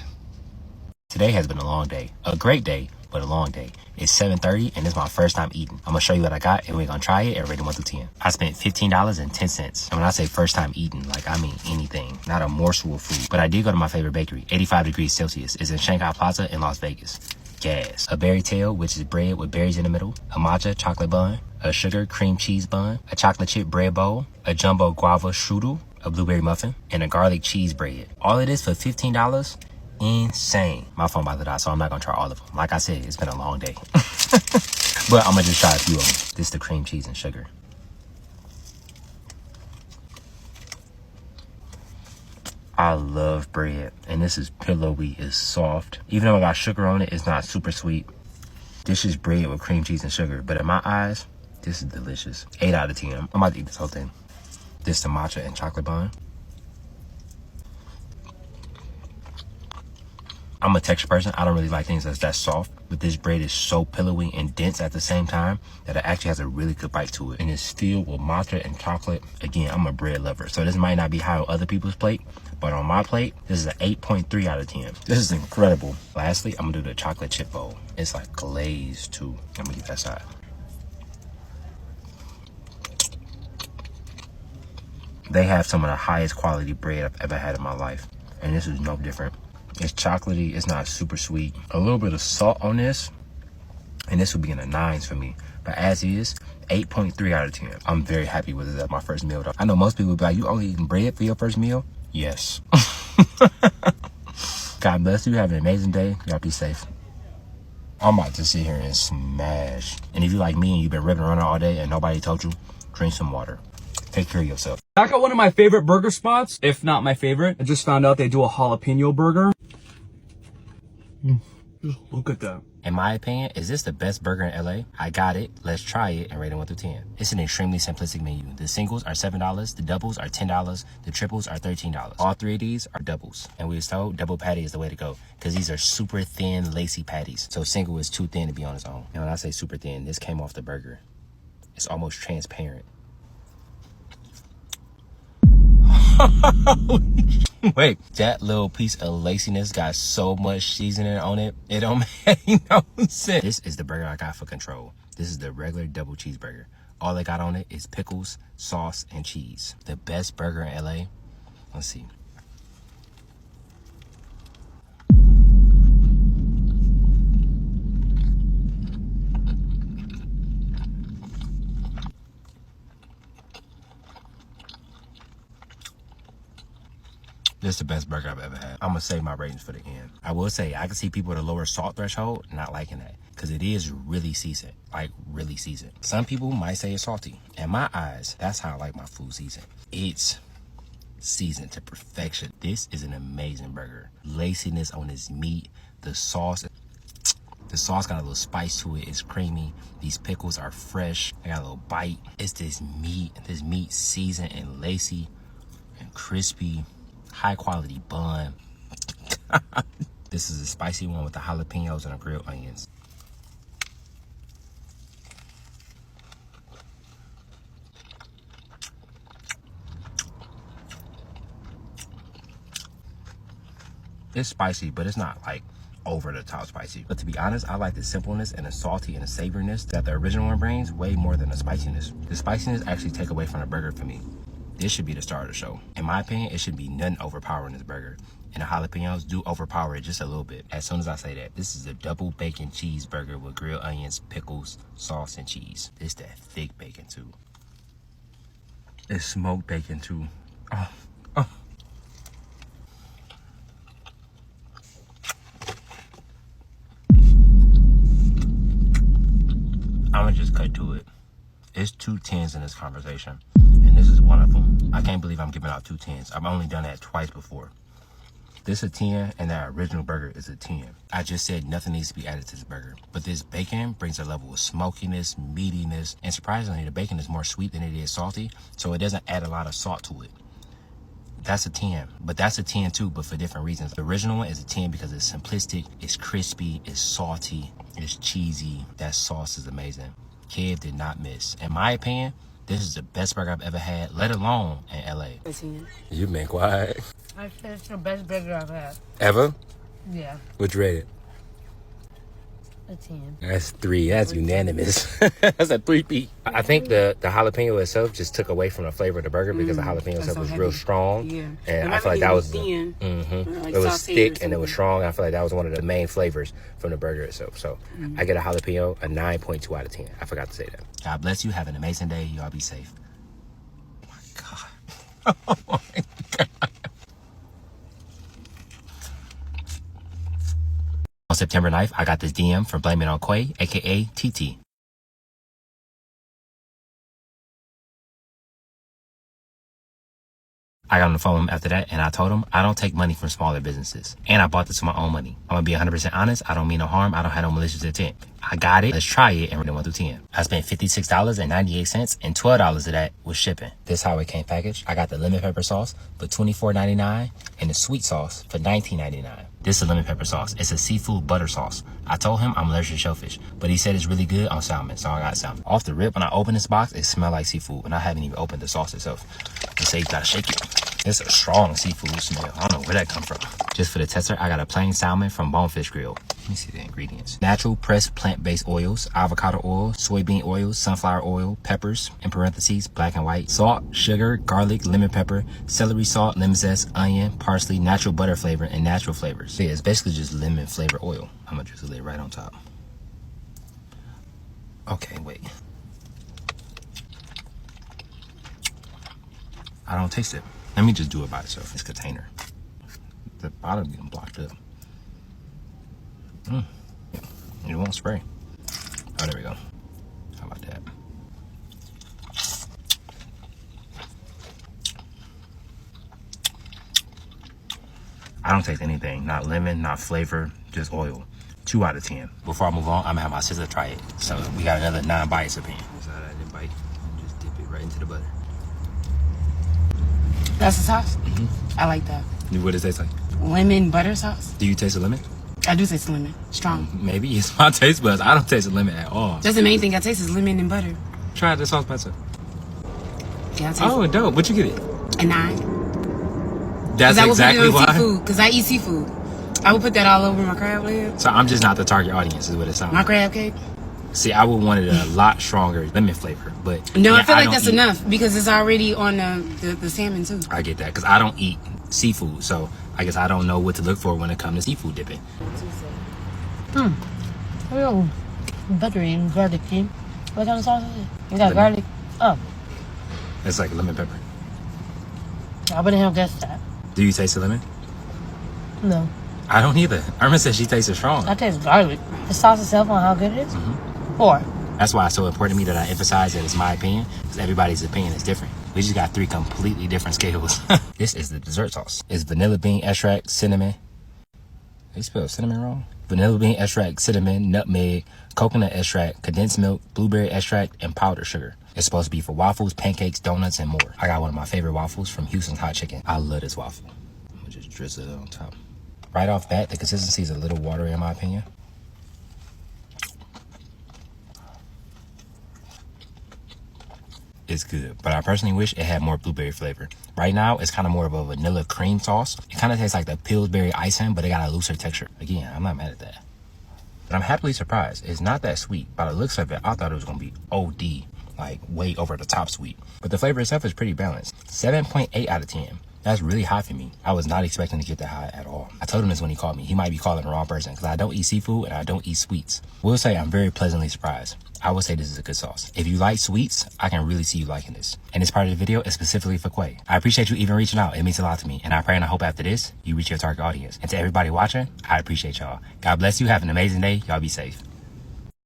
Today has been a long day. A great day, but a long day. It's 7:30 and it's my first time eating. I'm gonna show you what I got and we're gonna try it and rate it 1 through 10. I spent $15.10. And when I say first time eating, like I mean anything, not a morsel of food. But I did go to my favorite bakery, 85 degrees Celsius. It's in Shanghai Plaza in Las Vegas. Gas. A berry tail, which is bread with berries in the middle. A matcha chocolate bun. A sugar cream cheese bun. A chocolate chip bread bowl. A jumbo guava strudel. A blueberry muffin. And a garlic cheese bread. All of this for $15? Insane. My phone about to die, so I'm not gonna try all of them. Like I said, it's been a long day. But I'm gonna just try a few of them. This is the cream cheese and sugar. I love bread, and this is pillowy, it's soft. Even though I got sugar on it, it's not super sweet. This is bread with cream cheese and sugar, but in my eyes, this is delicious. 8 out of 10. I'm about to eat this whole thing. This is the matcha and chocolate bun. I'm a texture person. I don't really like things that's that soft, but this bread is so pillowy and dense at the same time that it actually has a really good bite to it. And it's filled with matcha and chocolate. Again, I'm a bread lover, so this might not be high on other people's plate, but on my plate, this is an 8.3 out of 10. This is incredible. Lastly, I'm gonna do the chocolate chip bowl. It's like glazed too. Let me get that side. They have some of the highest quality bread I've ever had in my life, and this is no different. It's chocolatey, it's not super sweet. A little bit of salt on this, and this would be in the 9s for me. But as is, 8.3 out of 10. I'm very happy with it at my first meal though. I know most people would be like, you only eating bread for your first meal? Yes. God bless you, have an amazing day. Y'all be safe. I'm about to sit here and smash. And if you like me and you've been ripping around all day and nobody told you, drink some water. Take care of yourself. Back at one of my favorite burger spots, if not my favorite. I just found out they do a jalapeno burger. Just look at that. In my opinion, is this the best burger in LA? I got it. Let's try it and rate it 1 through 10. It's an extremely simplistic menu. The singles are $7, the doubles are $10, the triples are $13. All 3 of these are doubles. And we was told double patty is the way to go because these are super thin, lacy patties. So single is too thin to be on its own. And when I say super thin, this came off the burger. It's almost transparent. Wait, that little piece of laciness got so much seasoning on it, it don't make no sense. This is the burger I got for control. This is the regular double cheeseburger. All they got on it is pickles, sauce, and cheese. The best burger in LA. Let's see. This is the best burger I've ever had. I'm gonna save my ratings for the end. I will say, I can see people with a lower salt threshold not liking that because it is really seasoned, like really seasoned. Some people might say it's salty. In my eyes, that's how I like my food seasoned. It's seasoned to perfection. This is an amazing burger. Laciness on this meat. The sauce got a little spice to it. It's creamy. These pickles are fresh. I got a little bite. It's this meat seasoned and lacy and crispy. High quality bun. This is a spicy one with the jalapenos and the grilled onions. It's spicy, but it's not like over the top spicy. But to be honest, I like the simpleness and the salty and the savoriness that the original one brings way more than the spiciness. The spiciness actually take away from the burger for me. This should be the star of the show. In my opinion, it should be nothing overpowering this burger. And the jalapenos do overpower it just a little bit. As soon as I say that, this is a double bacon cheeseburger with grilled onions, pickles, sauce, and cheese. It's that thick bacon too. It's smoked bacon too. Oh. I'ma just cut to it. It's 2 10s in this conversation, and this is one of them. I can't believe I'm giving out 2 10s. I've only done that twice before. This a 10, and that original burger is a 10. I just said nothing needs to be added to this burger, but this bacon brings a level of smokiness, meatiness, and surprisingly, the bacon is more sweet than it is salty, so it doesn't add a lot of salt to it. That's a 10, but that's a 10 too, but for different reasons. The original one is a 10 because it's simplistic, it's crispy, it's salty, it's cheesy. That sauce is amazing. Kev did not miss. In my opinion, this is the best burger I've ever had, let alone in LA. You've been quiet. I said it's the best burger I've had. Ever? Yeah. What you rate it? A 10. That's 3. That's unanimous. That's a 3-peat. I think the jalapeno itself just took away from the flavor of the burger because the jalapeno itself was real strong. Yeah. And I feel like that was thin. It was thick and it was strong. I feel like that was one of the main flavors from the burger itself. So I get a jalapeno, a 9.2 out of 10. I forgot to say that. God bless you. Have an amazing day. You all be safe. Oh my God. Oh my God. On September 9th, I got this DM from Blame It on Quay, aka TT. I got on the phone with him after that, and I told him I don't take money from smaller businesses. And I bought this with my own money. I'm gonna be 100% honest. I don't mean no harm. I don't have no malicious intent. I got it. Let's try it. And we're 1 through 10. I spent $56.98, and $12 of that was shipping. This how it came packaged. I got the lemon pepper sauce for $24.99 and the sweet sauce for $19.99. This is lemon pepper sauce. It's a seafood butter sauce. I told him I'm allergic to shellfish, but he said it's really good on salmon, so I got salmon. Off the rip, when I opened this box, it smelled like seafood, and I haven't even opened the sauce itself. They say you gotta shake it. It's a strong seafood smell. I don't know where that come from. Just for the tester, I got a plain salmon from Bonefish Grill. Let me see the ingredients. Natural pressed plant-based oils, avocado oil, soybean oil, sunflower oil, peppers, in parentheses, black and white, salt, sugar, garlic, lemon pepper, celery salt, lemon zest, onion, parsley, natural butter flavor, and natural flavors. So yeah, it's basically just lemon flavor oil. I'm gonna just lay it right on top. Okay, wait. I don't taste it. Let me just do it by itself. This container. The bottom getting blocked up. It won't spray. Oh, there we go. How about that? I don't taste anything. Not lemon, not flavor, just oil. 2 out of 10. Before I move on, I'm gonna have my sister try it. So we got another 9 bites up in. Inside I didn't bite. Just dip it right into the butter. That's the sauce? I like that. What does it taste like? Lemon butter sauce? Do you taste the lemon? I do taste lemon. Strong. Maybe it's my taste buds. I don't taste the lemon at all. That's the main thing I taste is lemon and butter. Try the sauce by itself. Yeah, I taste Oh, dope. What'd you give it? a 9. That's exactly why. Because I eat seafood. I would put that all over my crab leg. So I'm just not the target audience, is what it sounds My like. crab cake. See, I would want it a lot stronger lemon flavor, but No, yeah, I feel like don't that's eat- enough because it's already on the salmon too. I get that because I don't eat seafood, so I guess I don't know what to look for when it comes to seafood dipping. Oh, buttery and garlicky. What kind of sauce is it? You got garlic? Oh, It's like lemon pepper. I wouldn't have guessed that. Do you taste the lemon? No. I don't either. Irma said she tastes it strong. I taste garlic. The sauce itself on how good it is? 4. That's why it's so important to me that I emphasize that it's my opinion, because everybody's opinion is different. We just got 3 completely different scales. This is the dessert sauce. It's vanilla bean extract, cinnamon. They spelled cinnamon wrong. Vanilla bean extract, cinnamon, nutmeg, coconut extract, condensed milk, blueberry extract, and powdered sugar. It's supposed to be for waffles, pancakes, donuts, and more. I got one of my favorite waffles from Houston's Hot Chicken. I love this waffle. I'm gonna just drizzle it on top. Right off bat, the consistency is a little watery in my opinion. It's good, but I personally wish it had more blueberry flavor. Right now, it's kind of more of a vanilla cream sauce. It kind of tastes like the Pillsbury icing, but it got a looser texture. Again, I'm not mad at that. But I'm happily surprised. It's not that sweet. By the looks of it, I thought it was going to be OD, like way over the top sweet. But the flavor itself is pretty balanced. 7.8 out of 10. That's really high for me. I was not expecting to get that high at all. I told him this when he called me. He might be calling the wrong person because I don't eat seafood and I don't eat sweets. We'll say I'm very pleasantly surprised. I would say this is a good sauce. If you like sweets, I can really see you liking this. And this part of the video is specifically for Quay. I appreciate you even reaching out. It means a lot to me. And I pray and I hope after this, you reach your target audience. And to everybody watching, I appreciate y'all. God bless you. Have an amazing day. Y'all be safe.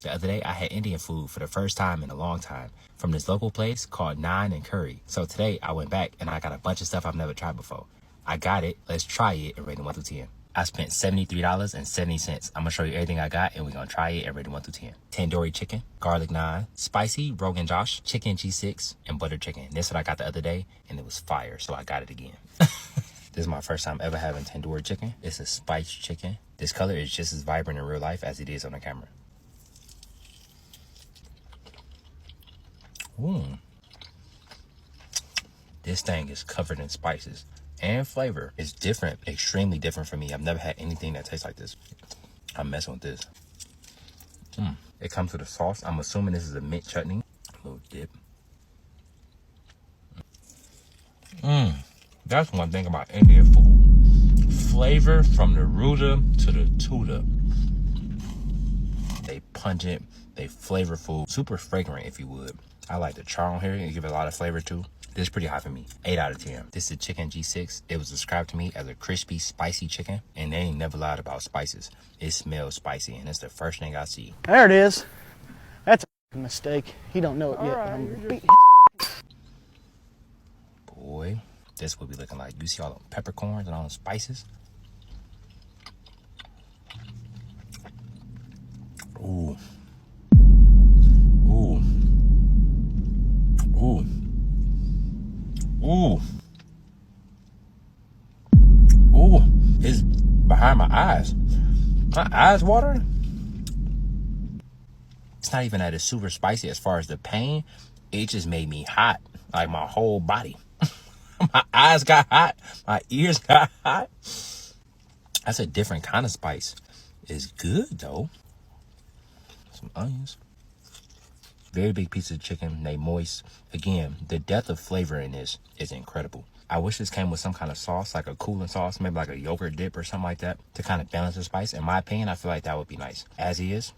The other day, I had Indian food for the first time in a long time from this local place called Naan and Curry. So today, I went back and I got a bunch of stuff I've never tried before. I got it. Let's try it and rate it 1 through 10. I spent $73.70. I'm gonna show you everything I got and we're gonna try it and rate it 1 through 10. Tandoori chicken, garlic naan, spicy Rogan Josh, chicken G6, and butter chicken. This is what I got the other day and it was fire, so I got it again. This is my first time ever having tandoori chicken. It's a spiced chicken. This color is just as vibrant in real life as it is on the camera. Ooh. This thing is covered in spices and flavor. It's different, extremely different for me. I've never had anything that tastes like this. I'm messing with this. It comes with a sauce. I'm assuming this is a mint chutney. A little dip. That's one thing about Indian food. Flavor from the rooter to the tutor. They pungent, they flavorful, super fragrant if you would. I like the char on here. You give it a lot of flavor too. This is pretty high for me. 8 out of 10. This is chicken G6. It was described to me as a crispy, spicy chicken. And they ain't never lied about spices. It smells spicy and it's the first thing I see. There it is. That's a mistake. He don't know it yet. But I'm beating Boy, this would be looking like. You see all the peppercorns and all the spices? Ooh. Ooh. Ooh. Ooh. Ooh. It's behind my eyes. My eyes watering. It's not even that it's super spicy as far as the pain. It just made me hot. Like my whole body. My eyes got hot. My ears got hot. That's a different kind of spice. It's good though. Some onions. Very big piece of chicken, they moist. Again, the depth of flavor in this is incredible. I wish this came with some kind of sauce, like a cooling sauce, maybe like a yogurt dip or something like that to kind of balance the spice. In my opinion, I feel like that would be nice. As is,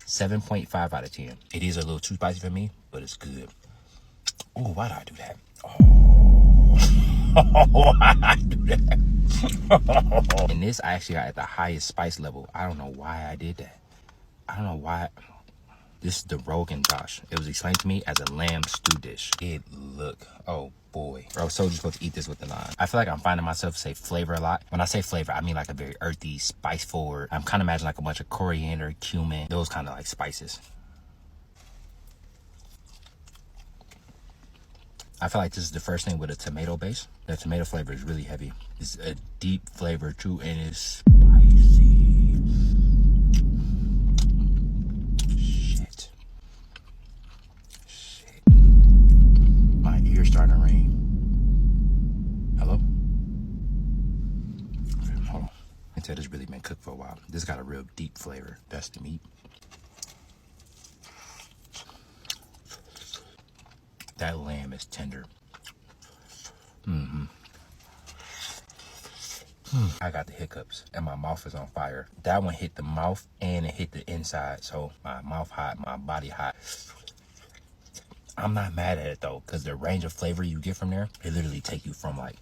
7.5 out of 10. It is a little too spicy for me, but it's good. Oh, why did I do that? Oh, why did I do that? And this, I actually got at the highest spice level. I don't know why I did that. I don't know why. This is the Rogan Josh. It was explained to me as a lamb stew dish. It look, oh boy. Bro, so just supposed to eat this with the naan. I feel like I'm finding myself say flavor a lot. When I say flavor, I mean like a very earthy, spice forward. I'm kind of imagining like a bunch of coriander, cumin, those kind of like spices. I feel like this is the first thing with a tomato base. The tomato flavor is really heavy. It's a deep flavor too, and it's spicy. My ears starting to ring. Hello? Hold on. I can tell this really been cooked for a while. This got a real deep flavor. That's the meat. That lamb is tender. I got the hiccups and my mouth is on fire. That one hit the mouth and it hit the inside. So my mouth hot, my body hot. I'm not mad at it though, because the range of flavor you get from there, it literally take you from like,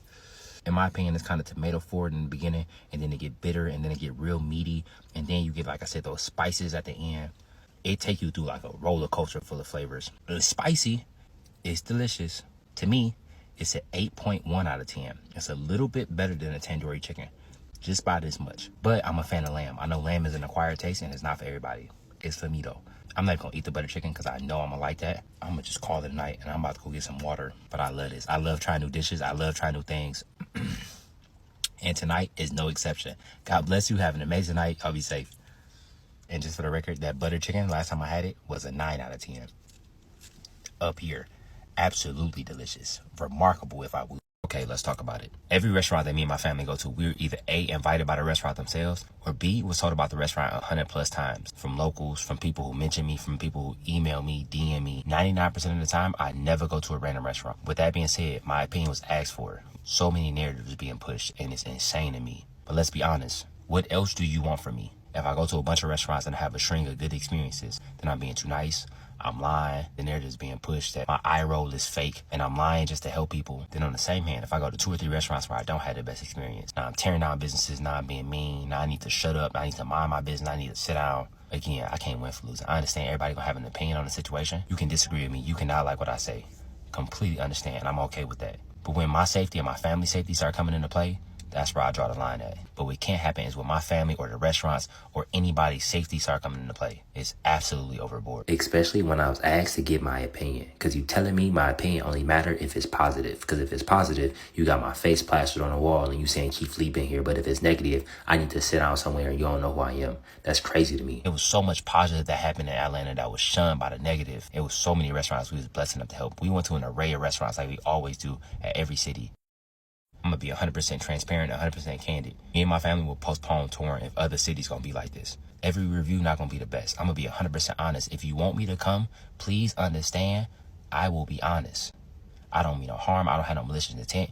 in my opinion, it's kind of tomato forward in the beginning, and then it get bitter, and then it get real meaty, and then you get, like I said, those spices at the end. It take you through like a roller coaster full of flavors. It's spicy, it's delicious. To me, It's an 8.1 out of 10. It's a little bit better than a tandoori chicken, just by this much. But I'm a fan of lamb. I know lamb is an acquired taste and it's not for everybody. It's for me though. I'm not gonna eat the butter chicken because I know I'm gonna like that. I'm gonna just call it a night and I'm about to go get some water. But I love this. I love trying new dishes. I love trying new things. And tonight is no exception. God bless you. Have an amazing night. I'll be safe. And just for the record, that butter chicken, last time I had it, was a 9 out of 10. Up here. Absolutely delicious. Remarkable, if I would. Okay, let's talk about it. Every restaurant that me and my family go to, we're either A, invited by the restaurant themselves, or B, was told about the restaurant 100 plus times. From locals, from people who mention me, from people who email me, DM me. 99% of the time, I never go to a random restaurant. With that being said, my opinion was asked for. So many narratives being pushed, and it's insane to me. But let's be honest. What else do you want from me? If I go to a bunch of restaurants and have a string of good experiences, then I'm being too nice. I'm lying. The narrative is being pushed that my eye roll is fake and I'm lying just to help people. Then on the same hand, if I go to 2 or 3 restaurants where I don't have the best experience, now I'm tearing down businesses, now I'm being mean, now I need to shut up, now I need to mind my business, I need to sit down. Again, I can't win for losing. I understand everybody gonna have an opinion on the situation. You can disagree with me. You cannot like what I say. Completely understand. I'm okay with that. But when my safety and my family's safety start coming into play, that's where I draw the line at. But what can't happen is when my family or the restaurants or anybody's safety start coming into play. It's absolutely overboard. Especially when I was asked to give my opinion. Because you telling me my opinion only matter if it's positive. Because if it's positive, you got my face plastered on the wall and you saying Keith Lee been here. But if it's negative, I need to sit down somewhere and you don't know who I am. That's crazy to me. It was so much positive that happened in Atlanta that was shunned by the negative. It was so many restaurants we was blessed enough to help. We went to an array of restaurants like we always do at every city. I'm gonna be 100% transparent, 100% candid. Me and my family will postpone touring if other cities gonna be like this. Every review not gonna be the best. I'm gonna be 100% honest. If you want me to come, please understand, I will be honest. I don't mean no harm. I don't have no malicious intent.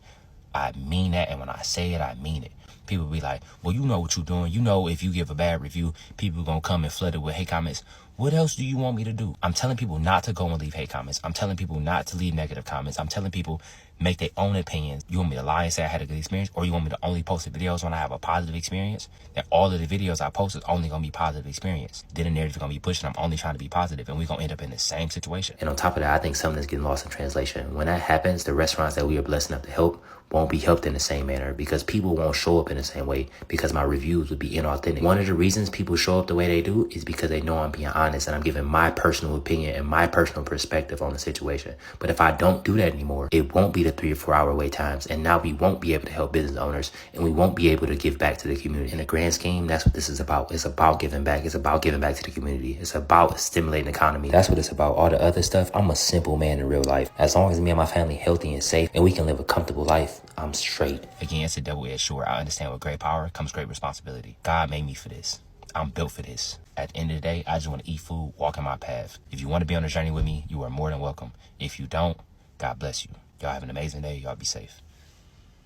I mean that, and when I say it, I mean it. People be like, well, you know what you're doing. You know if you give a bad review, people gonna come and flood it with hate comments. What else do you want me to do? I'm telling people not to go and leave hate comments. I'm telling people not to leave negative comments. I'm telling people make their own opinions. You want me to lie and say I had a good experience, or you want me to only post the videos when I have a positive experience? That all of the videos I post is only gonna be positive experience. Then the narrative is gonna be pushed and I'm only trying to be positive, and we're gonna end up in the same situation. And on top of that, I think something is getting lost in translation. When that happens, the restaurants that we are blessed enough to help won't be helped in the same manner because people won't show up in the same way because my reviews would be inauthentic. One of the reasons people show up the way they do is because they know I'm being honest and I'm giving my personal opinion and my personal perspective on the situation. But if I don't do that anymore, it won't be the 3 or 4 hour wait times, and now we won't be able to help business owners and we won't be able to give back to the community. In the grand scheme, that's what this is about. It's about giving back. It's about giving back to the community. It's about stimulating the economy. That's what it's about. All the other stuff, I'm a simple man in real life. As long as me and my family healthy and safe and we can live a comfortable life, I'm straight. Again, it's a double-edged sword. I understand with great power comes great responsibility. God made me for this. I'm built for this. At the end of the day, I just want to eat food, walk in my path. If you want to be on a journey with me, you are more than welcome. If you don't, God bless you. Y'all have an amazing day. Y'all be safe.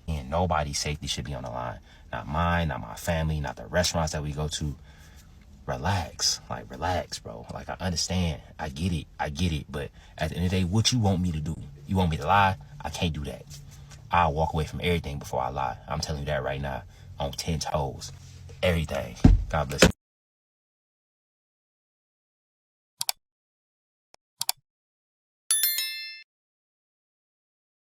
And nobody's safety should be on the line. Not mine, not my family, not the restaurants that we go to. Relax. Like, relax, bro. Like, I understand. I get it. But at the end of the day, what you want me to do? You want me to lie? I can't do that. I'll walk away from everything before I lie. I'm telling you that right now. On 10 toes. Everything. God bless you.